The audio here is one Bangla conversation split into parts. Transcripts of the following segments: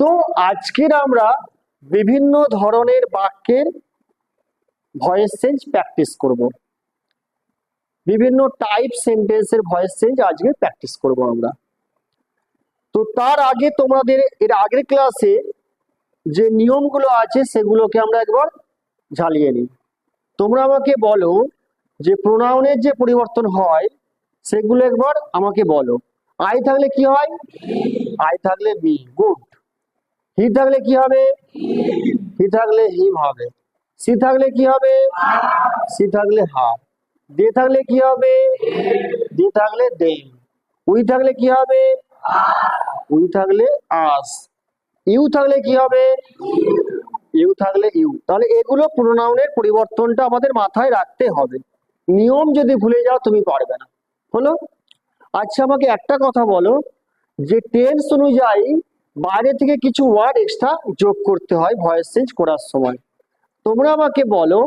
তো আজকের আমরা বিভিন্ন ধরনের বাক্যের ভয়েস চেঞ্জ প্র্যাকটিস করব। বিভিন্ন টাইপ সেন্টেন্সের ভয়েস চেঞ্জ আজকে প্র্যাকটিস করব আমরা। তো তার আগে তোমাদের এর আগের ক্লাসে যে নিয়মগুলো আছে সেগুলোকে আমরা একবার ঝালিয়ে নিই। তোমরা আমাকে বলো যে প্রোনাউনের যে পরিবর্তন হয় সেগুলো একবার আমাকে বলো। আই থাকলে কি হয়? আই থাকলে বি, গুড। হি থাকলে কি হবে? হি থাকলে হিম হবে। সি থাকলে কি হবে? সি থাকলে হার। দে থাকলে কি হবে? দে থাকলে দেম। উই থাকলে কি হবে? উই থাকলে আস। ইউ থাকলে কি হবে? ইউ থাকলে ইউ। তাহলে এগুলো প্রোনাউনের পরিবর্তনটা আমাদের মাথায় রাখতে হবে। নিয়ম যদি ভুলে যাও তুমি পারবে না। হলো? আচ্ছা আমাকে একটা কথা বলো, যে টেন্স অনুযায়ী বাইরে থেকে কিছু ওয়ার্ড এক্সট্রা যোগ করতে হয় ভয়েস চেঞ্জ করার সময়। তোমরা আমাকে বলো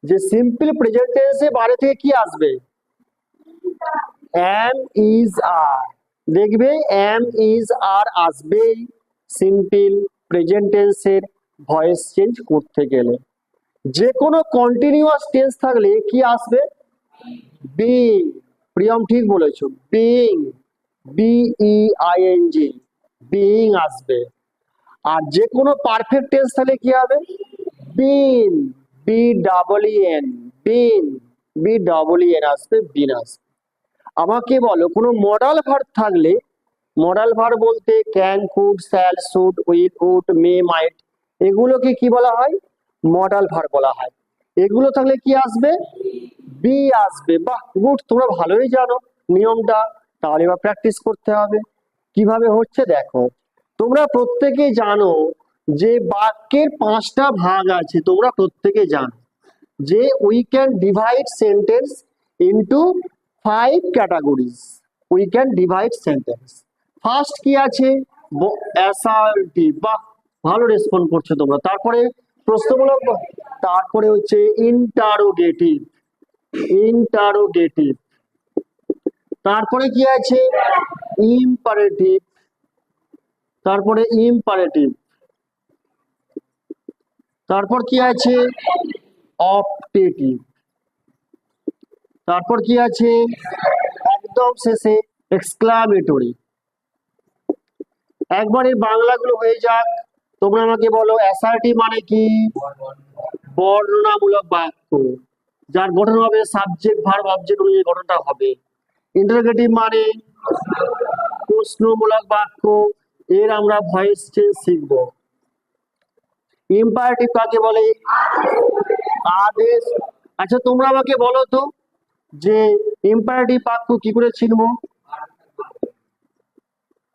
যে সিম্পল প্রেজেন্ট টেন্সে বাইরে থেকে কি আসবে? এম ইজ আর। দেখবে এম ইজ আর আসবেই সিম্পল প্রেজেন্ট টেন্সের ভয়েস চেঞ্জ করতে গেলে। যে কোনো কন্টিনিউয়াস টেন্স থাকলে কি আসবে? বিং। প্রিয়ম ঠিক বলেছো, বিং, বিইআইএনজি, বিং আসবে। আর যে কোনো পারফেক্ট টেন্স থাকলে কি হবে? বিন, বিডব্লিউএন, বিন, বিডব্লিউএন আসবে, বিন আসবে। আমাকে বলো কোনো মডাল ভার্ব থাকলে, মডাল ভার্ব বলতে can, could, shall, should, will, would, may, might, এগুলোকে কি বলা হয়? মডাল ভার্ব বলা হয়। এগুলো থাকলে কি আসবে? বি আসবে। বাহ, গুড, তোমরা ভালোই জানো নিয়মটা। তাহলে এবার প্র্যাকটিস করতে হবে। কিভাবে হচ্ছে দেখো। তোমরা প্রত্যেকে জানো যে বাক্যের 5টা ভাগ আছে। তোমরা প্রত্যেকে জানো যে we can divide sentence into 5 categories. We can divide sentence. First কি আছে? অ্যাসার্টিভ। বাহ, ভালো রেসপন্ড করছো তোমরা। তারপরে প্রশ্নমূলক, তারপরে হচ্ছে ইন্টারোগেটিভ, ইন্টারোগেটিভ। তারপরে কি আছে? ইম্পারেটিভ, তারপরে ইম্পারেটিভ। তারপর কি আছে? অপটেটিভ। তারপর কি আছে? একদম শেষে এক্সক্লামেটরি। একবার এই বাংলাগুলো হয়ে যাক। তোমরা আমাকে বলো অ্যাসার্টিভ মানে কি? বর্ণনামূলক বাক্য, যার গঠন হবে সাবজেক্ট ভার্ব অবজেক্ট অনুযায়ী গঠনটা হবে। ইন্টারোগেটিভ মানে প্রশ্নমূলক বাক্য, এর আমরা ভয়েস চেঞ্জ শিখবো। ইম্পারেটিভ কাকে বলে? আদেশ। আচ্ছা তোমরা আমাকে বলো তো যে ইম্পারেটিভ বাক্য কি করে চিনবো?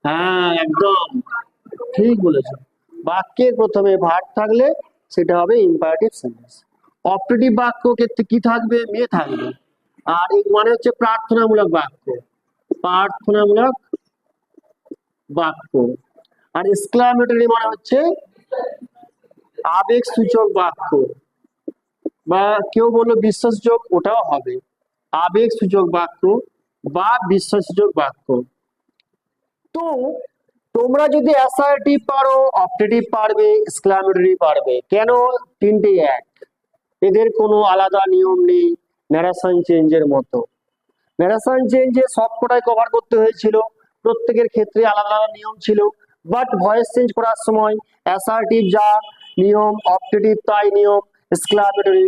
হ্যাঁ, একদম ঠিক বলেছো। বাক্যের প্রথমে ভার্ব থাকলে সেটা হবে ইম্পারেটিভ সেন্টেন্স। অপটেটিভ বাক্য ক্ষেত্রে কি থাকবে? মে থাকবে। আর এই মানে হচ্ছে প্রার্থনামূলক বাক্য, প্রার্থনামূলক বাক্য। আর এক্সক্লামেটরি মানে হচ্ছে আবেগ সূচক বাক্য, বা কেউ বললো বিশ্বাসযোগ, ওটাও হবে আবেগ সূচক বাক্য বা বিশ্বাসযোগ বাক্য। তো তোমরা যদি অ্যাসার্টিভ পারো, অপটেটিভ পারবে, এক্সক্লামেটরি পারবে। কেন? তিনটে এক, এদের কোনো আলাদা নিয়ম নেই। ন্যারেশন চেঞ্জের মতো, ন্যারেশন চেঞ্জে সবকটাই কভার করতে হয়েছিল, প্রত্যেকের ক্ষেত্রে আলাদা আলাদা নিয়ম ছিল। বাট ভয়েস চেঞ্জ করার সময় অ্যাসার্টিভ যা নিয়ম, অপটেটিভ তাই নিয়ম, এক্সক্লামেটরি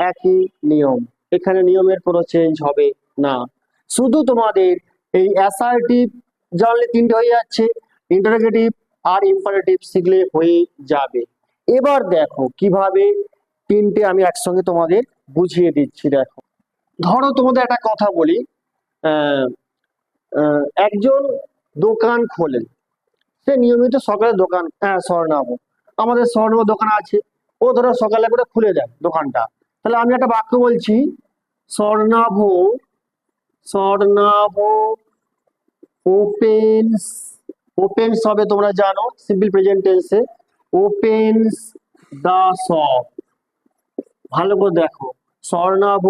একই নিয়ম। এখানে নিয়মের কোনো চেঞ্জ হবে না। শুধু তোমাদের এই অ্যাসার্টিভ জানলে তিনটে হয়ে যাচ্ছে, ইন্টারোগেটিভ আর ইম্পারেটিভ শিখলে হয়ে যাবে। এবার দেখো কিভাবে তিনটে আমি একসঙ্গে তোমাদের বুঝিয়ে দিচ্ছি। দেখো, ধরো তোমাদের একটা কথা বলি। একজন দোকান খোলেন, সে নিয়মিত সকালে দোকান, স্বর্ণাভ, আমাদের স্বর্ণাভ দোকান আছে, ও ধরো সকালে করে খুলে দেয় দোকানটা। তাহলে আমি একটা বাক্য বলছি, স্বর্ণাভ, স্বর্ণাভ ওপেন্স, ওপেন্স হবে তোমরা জানো সিম্পল প্রেজেন্ট টেন্সে, ওপেন্স দা শপ। ভালো করে দেখো, স্বর্ণাভ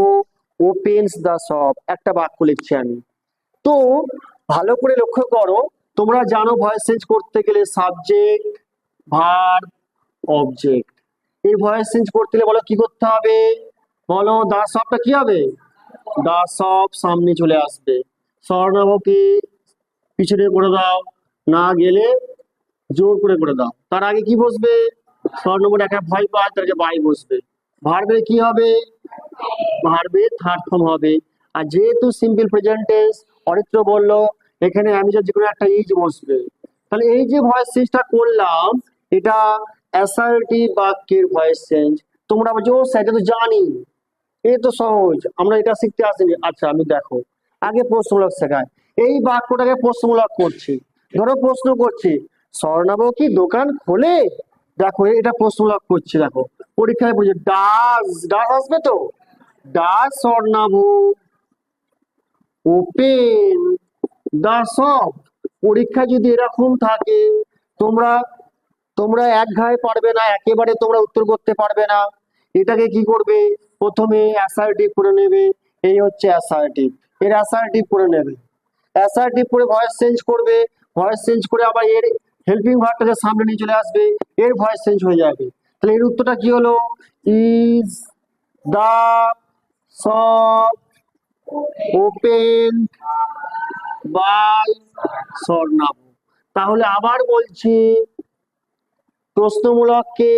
ওপেন্স দা শপ, একটা বাক্য লিখছি আমি। তো ভালো করে লক্ষ্য করো, তোমরা জানো ভয়েস চেঞ্জ করতে গেলে সাবজেক্ট, ভার্ব অবজেক্ট। এই ভয়েস চেঞ্জ করতে হলে বলো কি করতে হবে, বলো দা সবটা কি হবে, দা সব সামনে চলে আসবে, স্বর্ণাবকে পিছনে করে দাও, না গেলে জোর করে দাও। তার আগে কি বসবে, স্বর্ণবোর্ড একটা ভয় পায় তার আগে বাই বসবে। ভার্বে কি হবে, ভার্বে থার্ড ফর্ম হবে। আর যেহেতু সিম্পল প্রেজেন্ট টেন্স, অরিত্র বললো এখানে আমি যে কোনো একটা ইজ বসবে, তাহলে এই যে ভয়েস চেঞ্জটা করলাম এটা অ্যাসার্টিভ বাক্যের ভয়েস চেঞ্জ। তোমরা বলছো ও স্যার এটা তো জানি, এ তো সহজ, আমরা এটা শিখতে আসিনি। আচ্ছা আমি দেখো আগে প্রশ্নমূলক শেখায়, এই বাক্যটাকে প্রশ্নমূলক করছি। ধরো প্রশ্ন করছি, স্বর্ণাব কি দোকান খোলে, দেখো এটা প্রশ্নমূলক করছি। দেখো পরীক্ষায় বলছে ডাস, ডাস আসবে তো, ডাস স্বর্ণাব ওপেন দা শপ। পরীক্ষা যদি এরকম থাকে তোমরা তোমরা এক ঘায়ে পারবে না, একেবারে তোমরা উত্তর করতে পারবে না। এটাকে কি করবে, প্রথমে অ্যাসার্টিভ করে নেবে, এই হচ্ছে অ্যাসার্টিভ, এর অ্যাসার্টিভ করে নেবে, অ্যাসার্টিভ করে ভয়েস চেঞ্জ করবে, ভয়েস চেঞ্জ করে আবার এর হেল্পিং ভার্বটাকে সামনে নিয়ে চলে আসবে, এর ভয়েস চেঞ্জ হয়ে যাবে। তাহলে এর উত্তরটা কি হলো, is the shop open by Swarnabh. তাহলে আবার বলছি, প্রশ্নমূলককে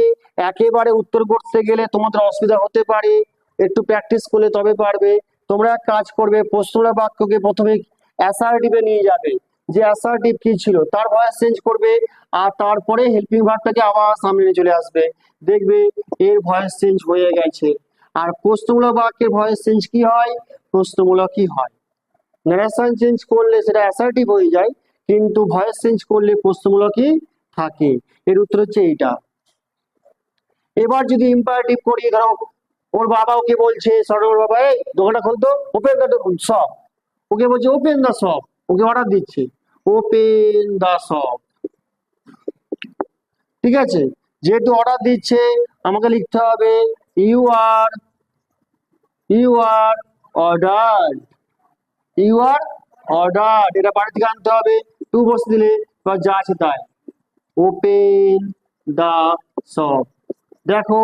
একেবারে উত্তর করতে গেলে তোমাদের অসুবিধা হতে পারে, একটু প্র্যাকটিস করলে তবে পারবে। তোমরা এক কাজ করবে, প্রশ্নমূলক বাক্যকে প্রথমে অ্যাসার্টিভে নিয়ে যাবে, যে অ্যাসার্টিভ কি ছিল তার ভয়েস চেঞ্জ করবে, আর তারপরে হেল্পিং ভার্বটাকে আবার সামনে নিয়ে চলে আসবে, দেখবে এর ভয়েস চেঞ্জ হয়ে গেছে। আর প্রশ্নমূলক বাক্যের ভয়েস চেঞ্জ কি হয়, প্রশ্নমূলকই হয়। নারেশন চেঞ্জ করলে সেটা অ্যাসার্টিভ হয়ে যায়, কিন্তু ভয়েস চেঞ্জ করলে প্রশ্নমূলকই থাকে। এর উত্তর হচ্ছে এইটা। এবার যদি ইম্পারেটিভ করি, ধরো ওর বাবা ওকে বলছে, সরোর বাবা এই দোকানটা খুলতো, ওপেন দ্য শপ, ওকে বলছে open the shop, okay order দিচ্ছে ওপেন দ্য শপ। ঠিক আছে, যেহেতু অর্ডার দিচ্ছে আমাকে লিখতে হবে you are order, you are order, এটা বাড়ি থেকে আনতে হবে, টু বসে দিলে বা যা আছে তাই, ওপেন দা শপ। দেখো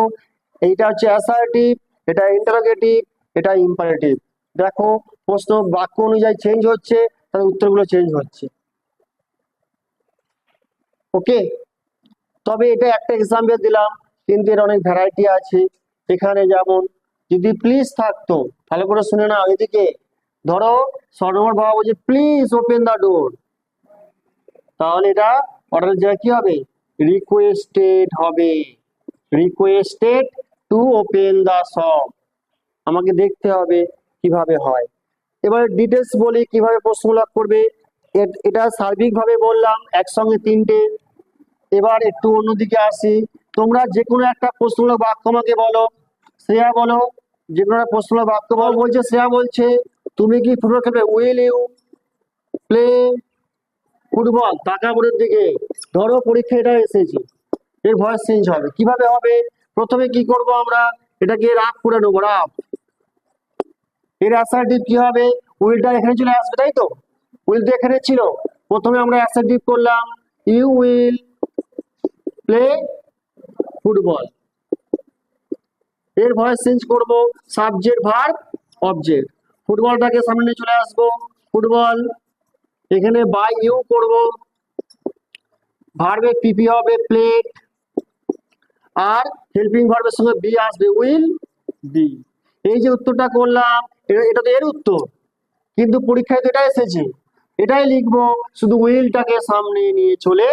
এইটা হচ্ছে অ্যাসার্টিভ, এটা ইন্টারোগেটিভ, এটা ইম্পারেটিভ। দেখো প্রশ্ন বাক্য অনুযায়ী চেঞ্জ হচ্ছে, তাহলে উত্তরগুলো চেঞ্জ হচ্ছে। ওকে, তবে এটা একটা এক্সাম্পল দিলাম, কিন্তু এর অনেক ভ্যারাইটি আছে। এখানে যেমন যদি প্লিজ থাকতো, ভালো করে শুনে নাও, এদিকে ধরো স্বর্ণমর বাবা বলছে প্লিজ ওপেন দা ডোর, তাহলে এটা অর্ডার জায়গায় কি হবে, রিকোয়েস্টেড হবে, requested to open the shop. আমাকে দেখতে হবে কিভাবে হয়। এবার ডিটেলস বলি কিভাবে প্রশ্নমূলক করবে, এটা সার্বিক ভাবে বললাম একসঙ্গে তিনটে। এবার একটু অন্যদিকে আসি, তোমরা যে কোনো একটা প্রশ্নমূলক বাক্য আমাকে বলো, শ্রেয়া বলো, যে কোনো একটা প্রশ্নমূলক বাক্য বলো। বলছে শ্রেয়া বলছে তুমি কি ফুটবল খেলবে, উইল ইউ প্লে ফুটবল, টাকা বোর্ডের দিকে। ধরো পরীক্ষা এটা এসেছে, এর ভয়েস চেঞ্জ হবে, কিভাবে হবে, প্রথমে কি করব আমরা, এটাকে রাফ করে নেবো, রাফ। এর অ্যাসার্টিভ কি হবে, উইলটা এখানে চলে আসবে, তাই তো, উইল তো এখানে ছিল, প্রথমে আমরা অ্যাসার্টিভ করলাম ইউ উইল প্লে ফুটবল। এর ভয়েস চেঞ্জ করব, সাবজেক্ট ভার্ব অবজেক্ট, ফুটবলটাকে সামনে চলে আসবো, ফুটবল, এখানে বাই ইউ করব, ভার্বে পিপি হবে প্লেট, আর হেল্পিং ভার্বের সঙ্গে বি আসবে, উইল বি। এই যে উত্তরটা করলাম, এটা তো এর উত্তর, কিন্তু পরীক্ষায় তো এটা এসেছে, এটাই লিখবো, শুধু উইলটাকে সামনে নিয়ে চলে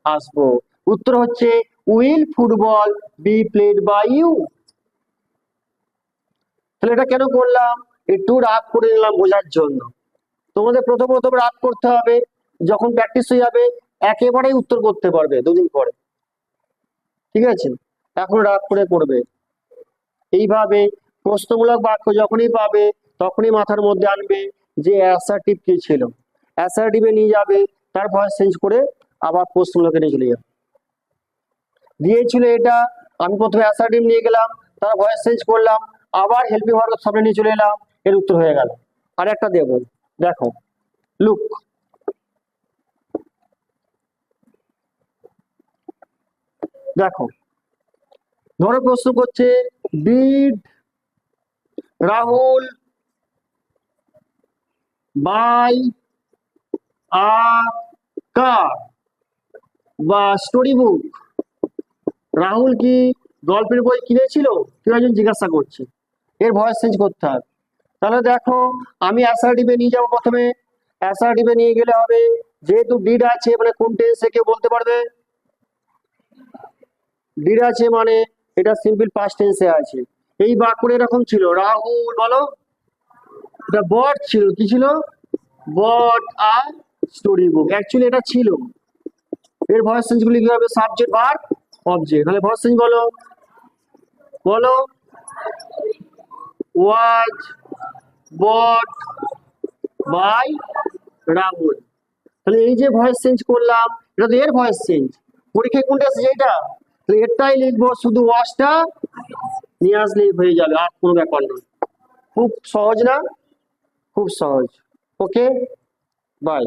আসবো। উত্তর হচ্ছে will football be played by you. তাহলে এটা কেন করলাম, একটু রাগ করে নিলাম বোঝার জন্য। তোমাদের প্রথম রাগ করতে হবে, যখন প্র্যাকটিস হয়ে যাবে একেবারেই উত্তর করতে পারবে দুদিন পরে। ঠিক আছে, এখন রাগ করে করবে। এইভাবে প্রশ্নমূলক বাক্য যখনই পাবে তখনই মাথার মধ্যে আনবে যে অ্যাসার্টিভ কি ছিল, অ্যাসার্টিভে নিয়ে যাবে, তার ভয়েস চেঞ্জ করে আবার প্রশ্নমূলকে নিয়ে চলে যাবে। দিয়েছিল এটা, আমি প্রথমে অ্যাসার্টিভ নিয়ে গেলাম, তার ভয়েস চেঞ্জ করলাম, আবার হেল্পিং ভার্ব সামনে নিয়ে চলে এলাম, এর উত্তর হয়ে গেল। আর একটা দেব, দেখো লুক, দেখো, ধরো প্রশ্ন করছে, ডিড রাহুল বাই আ কার বা স্টোরি বুক? রাহুল কি গল্পের বই কিনেছিল? কেউ একজন জিজ্ঞাসা করছে, এর ভয়েস চেঞ্জ করতে হবে। তাহলে দেখো, আমি অ্যাসার্টিভে নিয়ে যাবো প্রথমে। অ্যাসার্টিভে নিয়ে গেলে হবে, যেহেতু ডিড আছে মানে কোন টেন্সে কেউ বলতে পারবে? ডিড আছে মানে এটা সিম্পল পাস্ট টেন্সে আছে। এই বাক্যটা এরকম ছিল, রাহুল বলো, এটা বট ছিল, কি ছিল? বট আ স্টোরি বুক। অ্যাকচুয়ালি এটা ছিল। এর ভয়েস চেঞ্জ গুলি কি হবে? Subject verb object. তাহলে ভয়েস চেঞ্জ বলো, বলো, ওয়াজ বট বাই রাহুল। তাহলে এই যে ভয়েস চেঞ্জ করলাম, এটা তো এর ভয়েস চেঞ্জ। পরীক্ষায় কোনটা এসেছে? এটা। তো এটাই লিখবো, শুধু ওয়াজটা নিয়ে আসলেই হয়ে যাবে, আর কোনো ব্যাপার নয়। খুব সহজ না? খুব সহজ। ওকে, বাই।